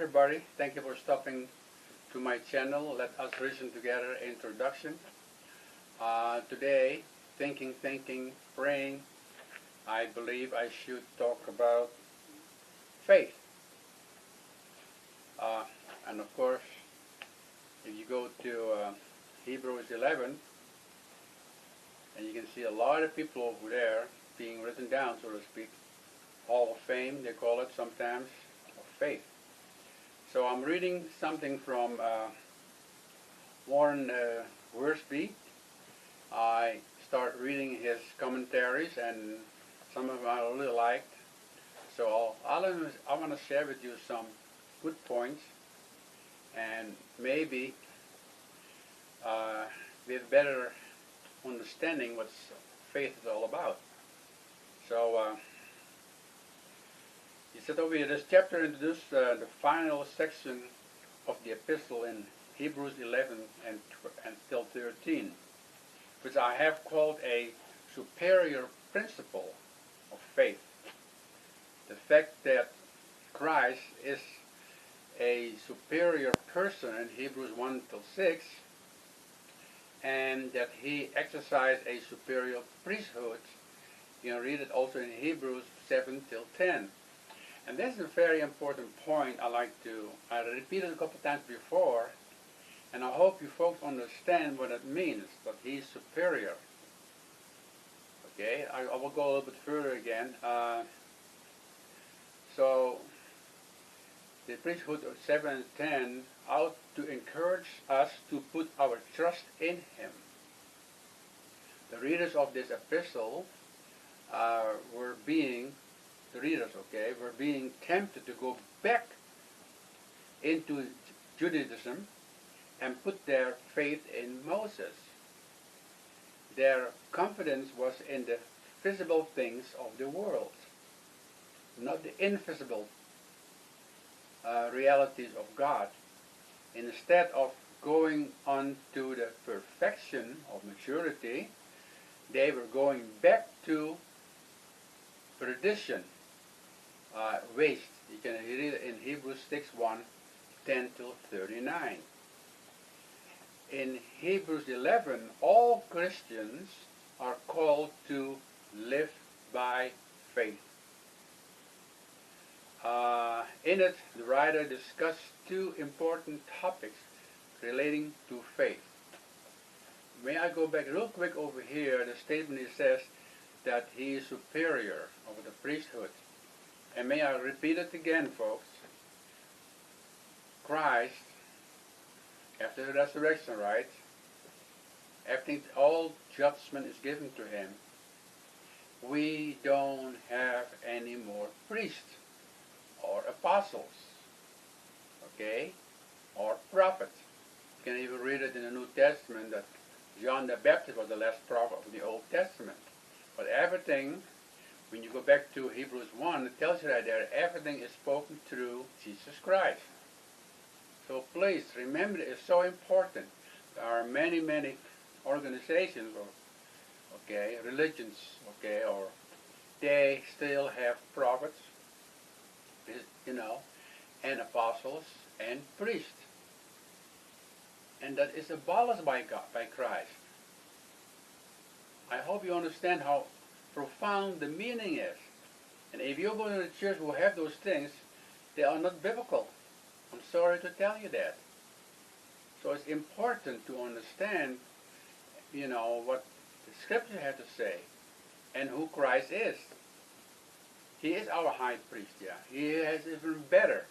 everybody. Thank you for stopping to my channel. Let us listen together. Introduction. Today, thinking, praying. I believe I should talk about faith. And of course, if you go to Hebrews 11, and you can see a lot of people over there being written down, so to speak. Hall of Fame, they call it sometimes, of faith. So I'm reading something from Warren Wiersbe. I start reading his commentaries, and some of them I really liked. So I want to share with you some good points, and maybe with better understanding what faith is all about. So he said over here, this chapter introduced the final section of the epistle in Hebrews 11 until 13, which I have called a superior principle of faith. The fact that Christ is a superior person in Hebrews 1 till 6, and that he exercised a superior priesthood. You can read it also in Hebrews 7 till 10. And this is a very important point I repeated a couple of times before, and I hope you folks understand what it means, that he's superior. Okay, I will go a little bit further again. So, the priesthood of 7 and 10 ought to encourage us to put our trust in him. The readers of this epistle were being tempted to go back into Judaism and put their faith in Moses. Their confidence was in the visible things of the world, not the invisible realities of God. Instead of going on to the perfection of maturity, they were going back to perdition, waste. You can read it in Hebrews 6:1, 10 till 39. In Hebrews 11, all Christians are called to live by faith. In it, the writer discussed two important topics relating to faith. May I go back real quick over here? The statement he says that he is superior over the priesthood. And may I repeat it again, folks? Christ, after the resurrection, right? After all judgment is given to him, we don't have any more priests or apostles, okay, or prophets. You can even read it in the New Testament that John the Baptist was the last prophet of the Old Testament. But everything, when you go back to Hebrews 1, it tells you right there, everything is spoken through Jesus Christ. So please, remember, it's so important. There are many organizations or religions, or they still have prophets, and apostles and priests. And that is abolished by God, by Christ. I hope you understand how profound the meaning is. And if you go to the church who have those things, they are not biblical. I'm sorry to tell you that. So it's important to understand, what the scripture has to say and who Christ is. He is our high priest, yeah. He is even better.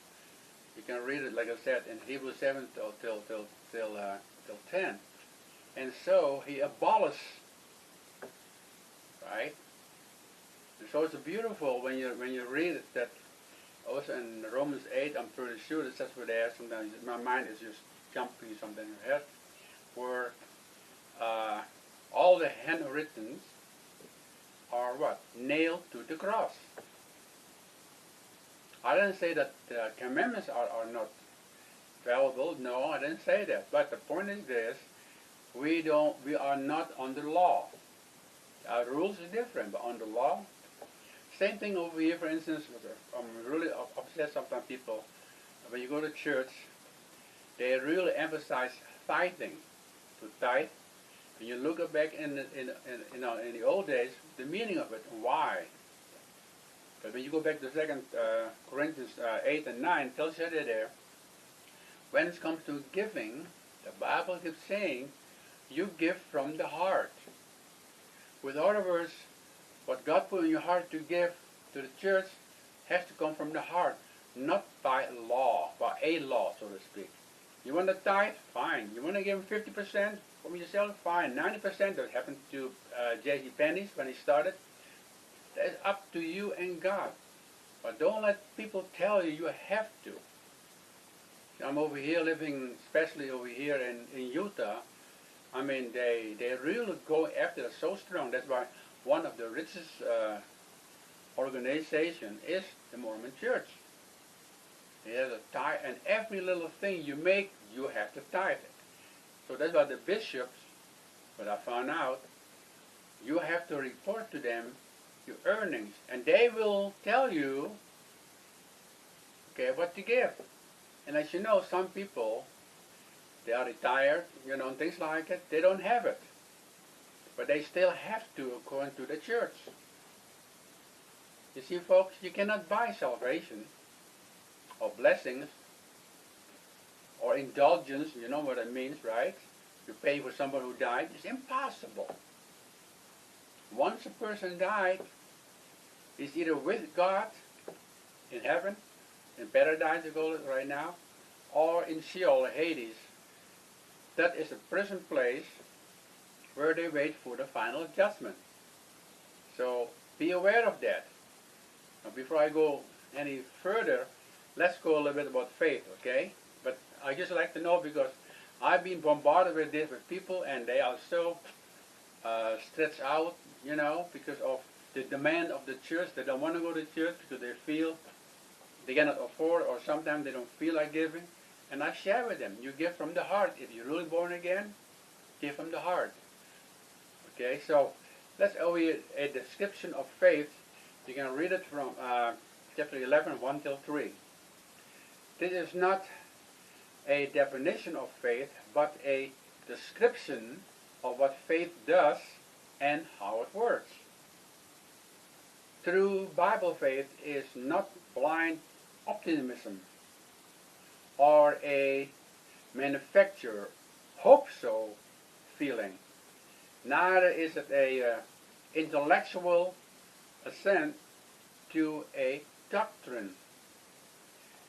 You can read it, like I said, in Hebrews 7 till 10. And so he abolished, right? And so it's beautiful when you read it, that also in Romans 8, I'm pretty sure that that's where they are. Sometimes my mind is just jumping something in your head, where all the handwrittens are what? Nailed to the cross. I didn't say that the commandments are not valuable. No, I didn't say that. But the point is this: we are not under law. Our rules is different, but under law. Same thing over here, for instance. I'm really upset sometimes people when you go to church, they really emphasize tithing, to tithe. When you look back in the old days, the meaning of it, why. But when you go back to 2 Corinthians 8 and 9, tells you that there, when it comes to giving, the Bible keeps saying, you give from the heart. With other words, what God put in your heart to give to the church has to come from the heart, not by law, by a law, so to speak. You want to tithe? Fine. You want to give him 50% from yourself? Fine. 90%, that happened to J.C. Penney's when he started. That's up to you and God. But don't let people tell you you have to. I'm over here living, especially over here in Utah. I mean, they really go after it so strong. That's why one of the richest organization is the Mormon Church. It has a tithe, and every little thing you make, you have to tithe it. So that's why the bishops, what I found out, you have to report to them your earnings, and they will tell you, okay, what to give. And as you know, some people, they are retired, and things like it, they don't have it. But they still have to, according to the church. You see, folks, you cannot buy salvation, or blessings, or indulgence. You know what it means, right? You pay for someone who died. It's impossible. Once a person died, he's either with God in heaven, in paradise they call it right now, or in Sheol, Hades. That is a prison place where they wait for the final judgment. So be aware of that. Now, before I go any further, let's go a little bit about faith, okay? But I just like to know, because I've been bombarded with this with people, and they are so stretched out, because of the demand of the church. They don't want to go to church because they feel they cannot afford, or sometimes they don't feel like giving. And I share with them, you give from the heart. If you're really born again, give from the heart. Okay, so let's read a description of faith. You can read it from chapter 11, 1 till 3. This is not a definition of faith, but a description of what faith does and how it works. True Bible faith is not blind optimism or a manufacturer hope-so feeling. Neither is it a intellectual assent to a doctrine.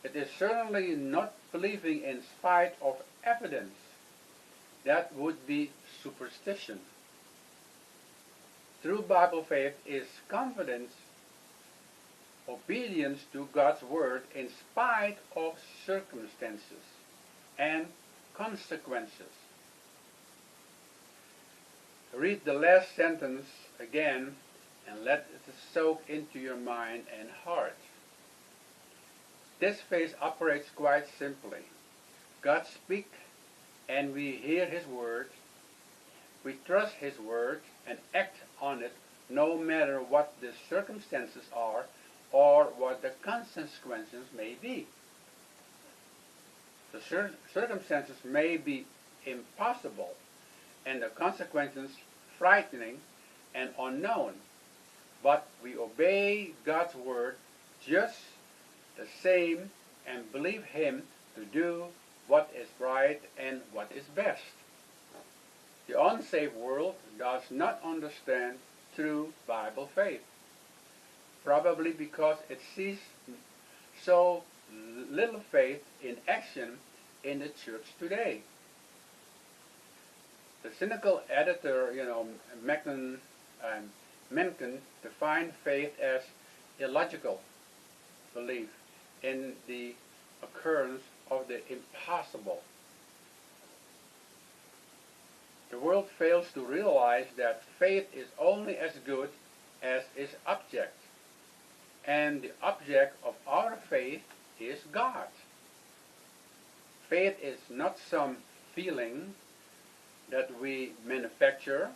It is certainly not believing in spite of evidence. That would be superstition. True Bible faith is confidence, obedience to God's word in spite of circumstances and consequences. Read the last sentence again and let it soak into your mind and heart. This faith operates quite simply. God speaks and we hear His word. We trust His word and act on it no matter what the circumstances are or what the consequences may be. The circumstances may be impossible and the consequences frightening and unknown, but we obey God's word just the same and believe Him to do what is right and what is best. The unsaved world does not understand true Bible faith, probably because it sees so little faith in action in the church today. The cynical editor, Mencken defined faith as illogical belief in the occurrence of the impossible. The world fails to realize that faith is only as good as its object, and the object of our faith is God. Faith is not some feeling that we manufacture.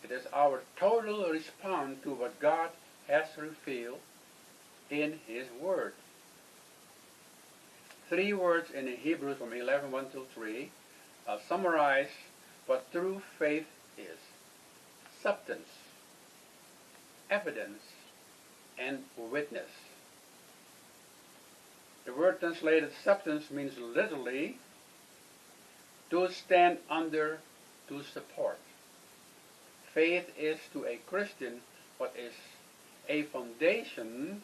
It is our total response to what God has revealed in His Word. three words in Hebrews from 11:1 till 3 summarize what true faith is: substance, evidence, and witness. The word translated substance means literally to stand under, to support. Faith is to a Christian what is a foundation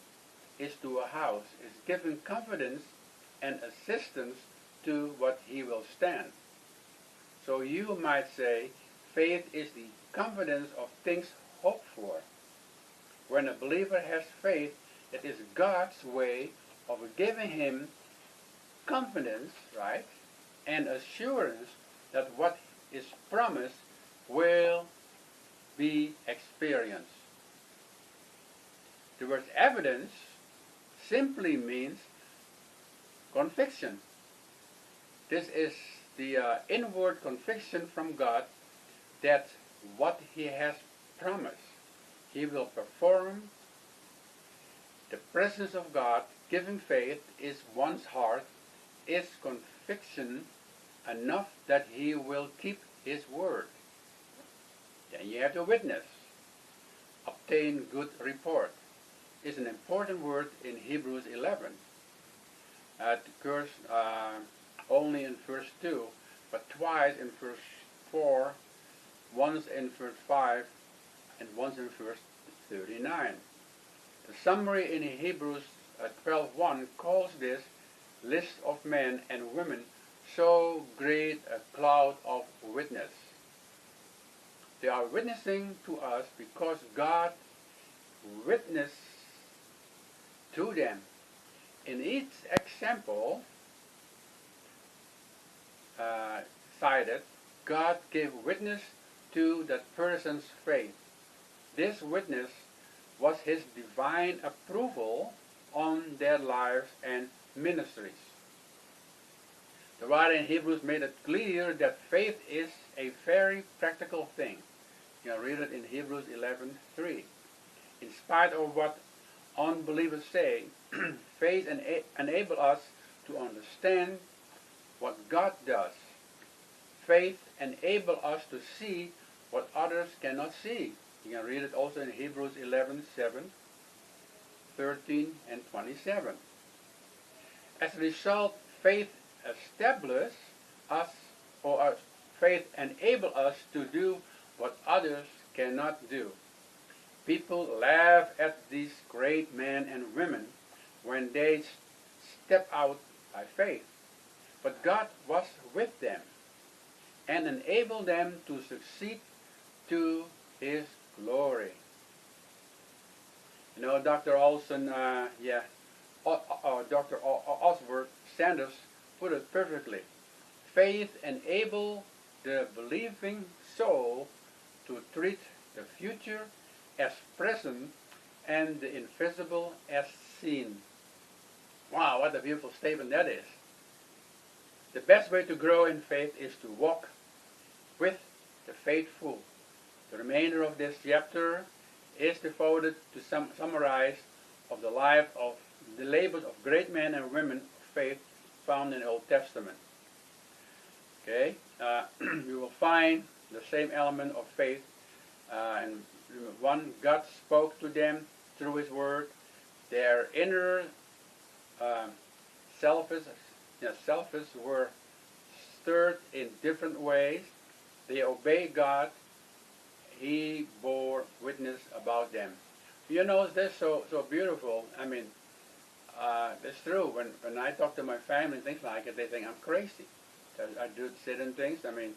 is to a house, is giving confidence and assistance to what he will stand. So you might say faith is the confidence of things hoped for. When a believer has faith, it is God's way of giving him confidence, right, and assurance that what is promised will be experienced. The word evidence simply means conviction. This is the inward conviction from God that what he has promised, he will perform. The presence of God, giving faith, is one's heart, is conviction enough that he will keep his word. Then you have to witness. Obtain good report is an important word in Hebrews 11. It occurs only in verse 2, but twice in verse 4, once in verse 5, and once in verse 39. The summary in Hebrews 12:1 calls this list of men and women so great a cloud of witness. They are witnessing to us because God witnessed to them. In each example cited, God gave witness to that person's faith. This witness was his divine approval on their lives and ministries. The writer in Hebrews made it clear that faith is a very practical thing. You can read it in Hebrews 11:3. In spite of what unbelievers say, faith enables us to understand what God does. Faith enables us to see what others cannot see. You can read it also in Hebrews 11:7, 13, and 27. As a result, faith establishes us, or faith enables us to do what others cannot do. People laugh at these great men and women when they step out by faith. But God was with them and enabled them to succeed to his glory. You know, Dr. Olson, Dr. Osbert Sanders put it perfectly. Faith enables the believing soul to treat the future as present and the invisible as seen. Wow, what a beautiful statement that is. The best way to grow in faith is to walk with the faithful. The remainder of this chapter is devoted to summarize of the life of the labors of great men and women of faith found in the Old Testament. Okay, you will find the same element of faith. And one, God spoke to them through his word. Their inner selfish were stirred in different ways. They obeyed God. He bore witness about them. You know, that's so beautiful. I mean, it's true. When I talk to my family and things like it, they think I'm crazy. I do certain things. I mean,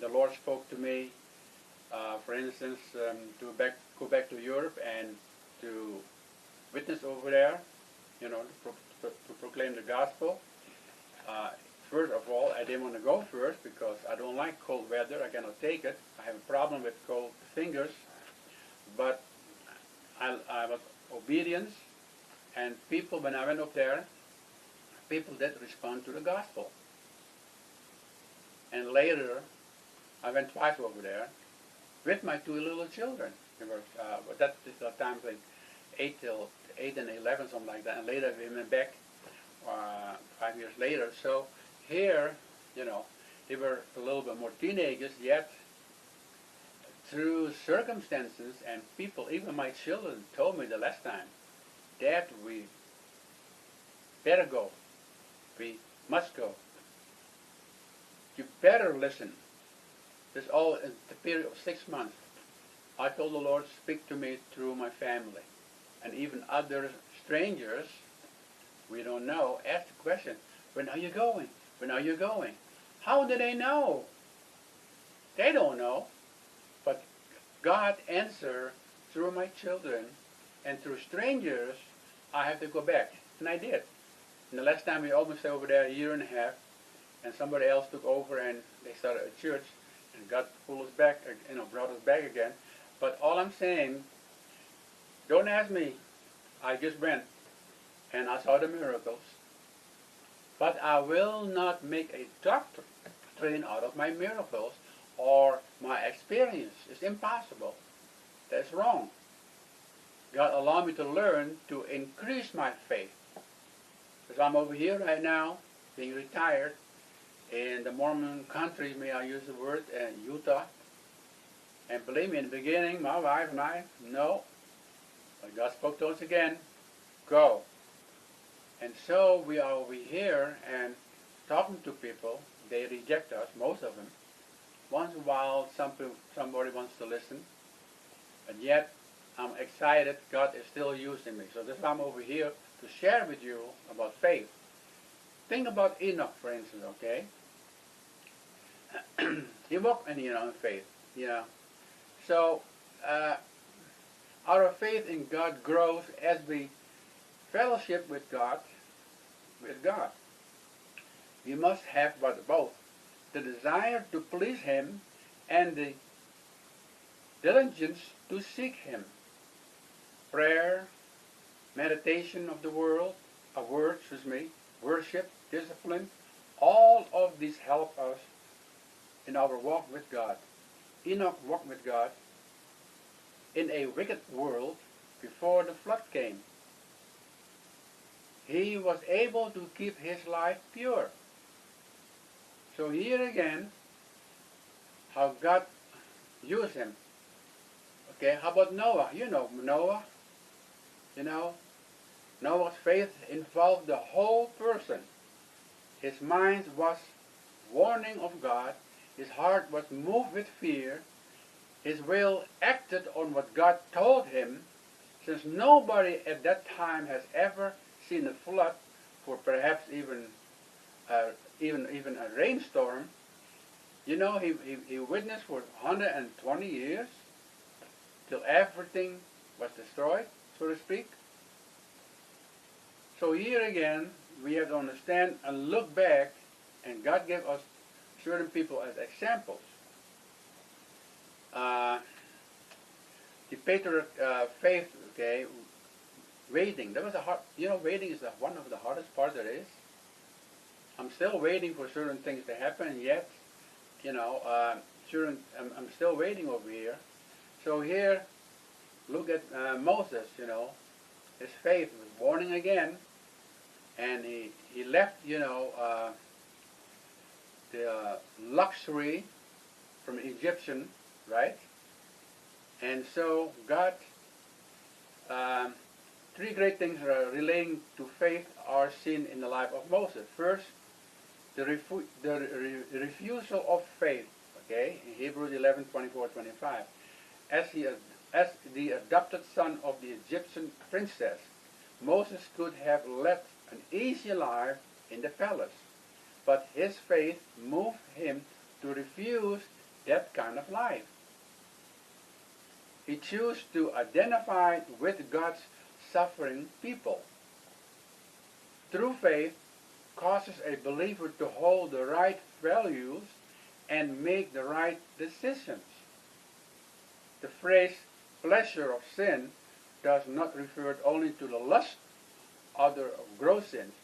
the Lord spoke to me, for instance, to go back to Europe and to witness over there, you know, to proclaim the gospel. First of all, I didn't want to go first because I don't like cold weather. I cannot take it. I have a problem with cold fingers. But I was obedient, and people, when I went up there, people did respond to the gospel. And later, I went twice over there with my two little children. They were, that time, like 8 and 11, something like that. And later we went back 5 years later. So here, you know, they were a little bit more teenagers, yet through circumstances and people, even my children told me the last time, Dad, we better go. We must go. You better listen. This all in the period of 6 months. I told the Lord, speak to me through my family. And even other strangers we don't know ask the question, when are you going? When are you going? How do they know? They don't know. But God answered through my children and through strangers, I have to go back. And I did. And the last time we almost stayed over there a year and a half, and somebody else took over and they started a church, and God pulled us back, brought us back again. But all I'm saying, don't ask me. I just went and I saw the miracles. But I will not make a doctrine out of my miracles or my experience. It's impossible. That's wrong. God allowed me to learn to increase my faith. Because I'm over here right now, being retired, in the Mormon country, may I use the word, Utah. And believe me, in the beginning, my wife and I, no. But God spoke to us again, go. And so we are over here and talking to people. They reject us, most of them. Once in a while, somebody wants to listen. And yet, I'm excited God is still using me. So this I'm over here to share with you about faith. Think about Enoch, for instance, okay? He walked in faith. Yeah. So our faith in God grows as we fellowship with God. We must have both the desire to please Him and the diligence to seek Him. Prayer, meditation of the word, worship, discipline, all of these help us in our walk with God. Enoch walked with God in a wicked world before the flood came. He was able to keep his life pure. So here again, how God used him. Okay, how about Noah? You know Noah. Noah's faith involved the whole person. His mind was warning of God. His heart was moved with fear. His will acted on what God told him. Since nobody at that time has ever seen a flood, for perhaps even a rainstorm, he witnessed for 120 years till everything was destroyed, so to speak. So here again, we have to understand and look back, and God gave us certain people as examples. The patriot faith, okay, waiting. That was waiting is one of the hardest part there is. I'm still waiting for certain things to happen, and yet, I'm still waiting over here. So here, look at Moses, his faith was born again, and he left, the luxury from the Egyptian, right? And so God, three great things relating to faith are seen in the life of Moses. First, the refusal of faith, okay, in Hebrews 11:24-25. As the adopted son of the Egyptian princess, Moses could have led an easy life in the palace, but his faith moved him to refuse that kind of life. He chose to identify with God's suffering people. True faith causes a believer to hold the right values and make the right decisions. The phrase pleasure of sin does not refer only to the lust of gross sins.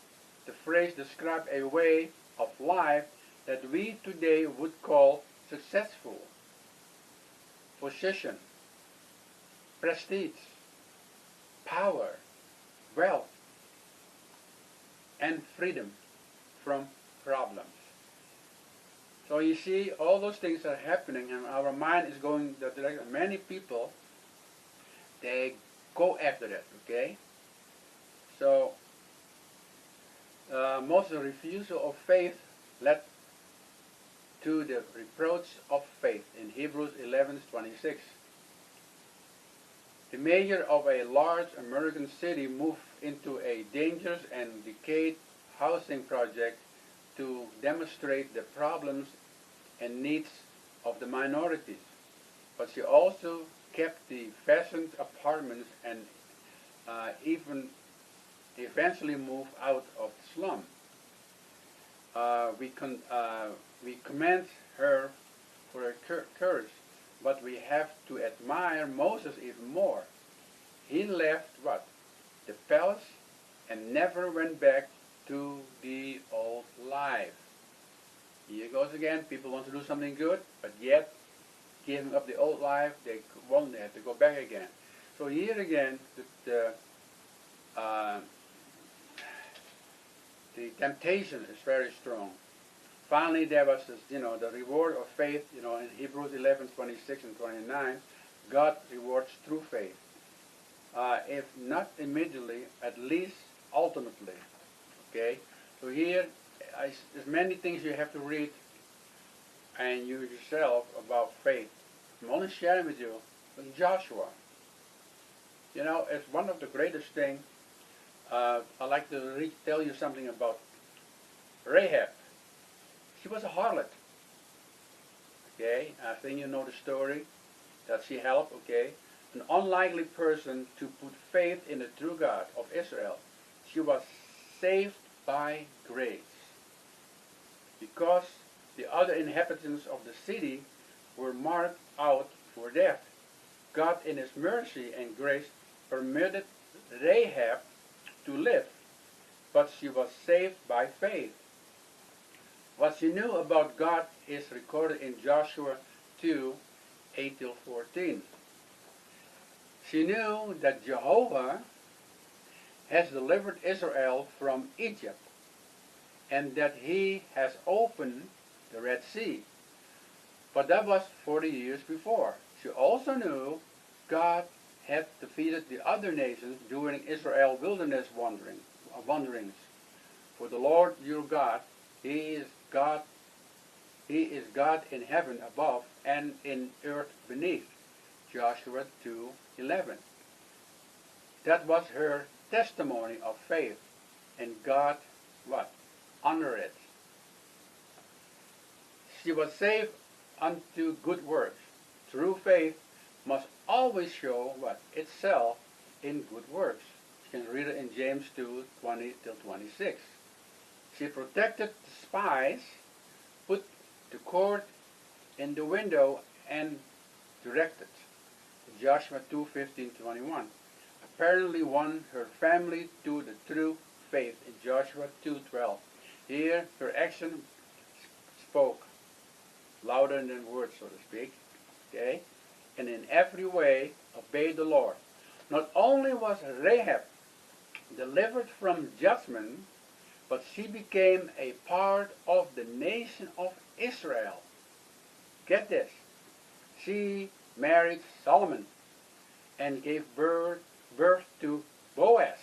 The phrase describes a way of life that we today would call successful. Position, prestige, power, wealth. and freedom from problems. So you see, all those things are happening, and our mind is going that direction. Many people, they go after that, okay? So, most of the refusal of faith led to the reproach of faith in Hebrews 11:26. The mayor of a large American city moved into a dangerous and decayed housing project to demonstrate the problems and needs of the minorities. But she also kept the fashioned apartments and even eventually moved out of the slum. We commend her for her courage, but we have to admire Moses even more. He left what? The palace and never went back to the old life. Here goes again. People want to do something good, but yet giving up the old life, they won't have to go back again. So here again, the temptation is very strong. Finally, there was this, the reward of faith, in Hebrews 11:26 and 29, God rewards true faith. If not immediately, at least ultimately. Okay? So here, there's many things you have to read and you yourself about faith. I'm only sharing with you with Joshua. It's one of the greatest things. I'd like to tell you something about Rahab. She was a harlot. Okay, I think you know the story that she helped. Okay, an unlikely person to put faith in the true God of Israel. She was saved by grace because the other inhabitants of the city were marked out for death. God, in His mercy and grace, permitted Rahab to live, but she was saved by faith. What she knew about God is recorded in Joshua 2:8-14. She knew that Jehovah has delivered Israel from Egypt and that He has opened the Red Sea. But that was 40 years before. She also knew God had defeated the other nations during Israel's wilderness wanderings. For the Lord your God, He is God in heaven above and in earth beneath. Joshua 2:11. That was her testimony of faith, and God what? Honored it. She was saved unto good works. True faith must always show what? Itself in good works. You can read it in James 2:20-26. She protected the spies, put the cord in the window, and directed. Joshua 2:15-21. Apparently won her family to the true faith in Joshua 2:12. Here her action spoke louder than words, so to speak. Okay? And in every way obeyed the Lord. Not only was Rahab delivered from judgment, but she became a part of the nation of Israel. Get this. She married Solomon and gave birth to Boaz,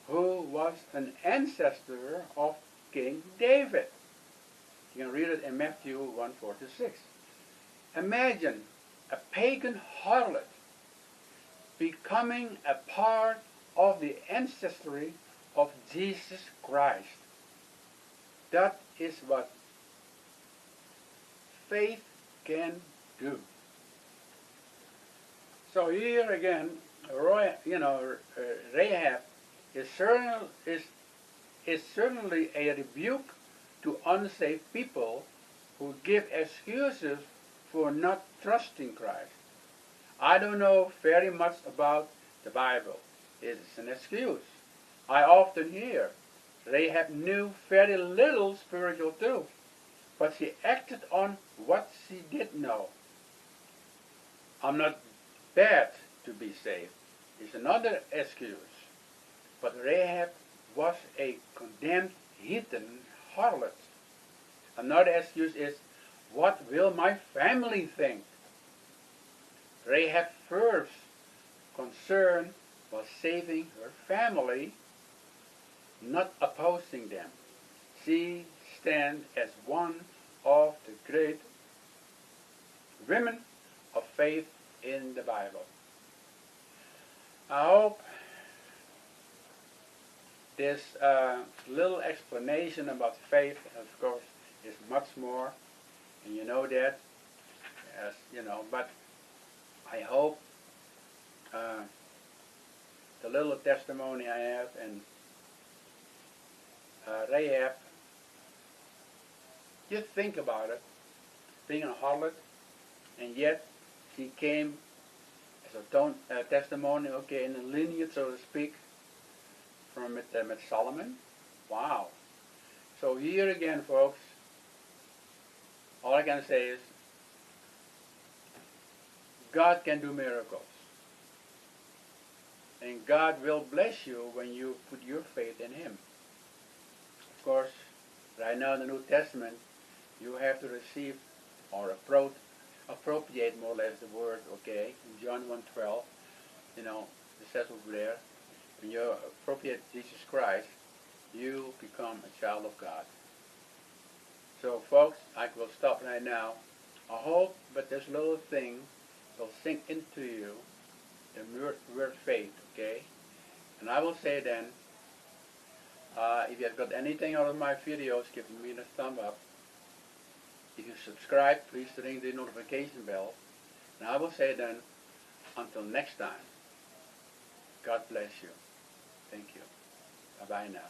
who was an ancestor of King David. You can read it in Matthew 1:4-6. Imagine a pagan harlot becoming a part of the ancestry of Jesus Christ. That is what faith can do. So here again, Rahab is certainly a rebuke to unsaved people who give excuses for not trusting Christ. I don't know very much about the Bible. It's an excuse. I often hear Rahab knew very little spiritual truth, but she acted on what she did know. I'm not bad to be saved. It's another excuse. But Rahab was a condemned heathen harlot. Another excuse is, what will my family think? Rahab's first concern was saving her family, not opposing them. She stands as one of the great women of faith in the Bible. I hope this little explanation about faith, of course, is much more, and you know that, as you know. But I hope the little testimony I have and Rahab, just think about it, being a harlot, and yet she came as a testimony, okay, in a lineage, so to speak, from with Solomon. Wow. So here again, folks, all I can say is God can do miracles. And God will bless you when you put your faith in Him. Of course, right now in the New Testament, you have to receive or appropriate more or less the word, okay? In John 1:12, you know, it says over there, when you appropriate Jesus Christ, you become a child of God. So folks, I will stop right now. I hope that this little thing will sink into you, the word faith, okay? And I will say then, if you have got anything out of my videos, give me a thumb up. If you subscribe, please ring the notification bell. And I will say then, until next time, God bless you. Thank you. Bye-bye now.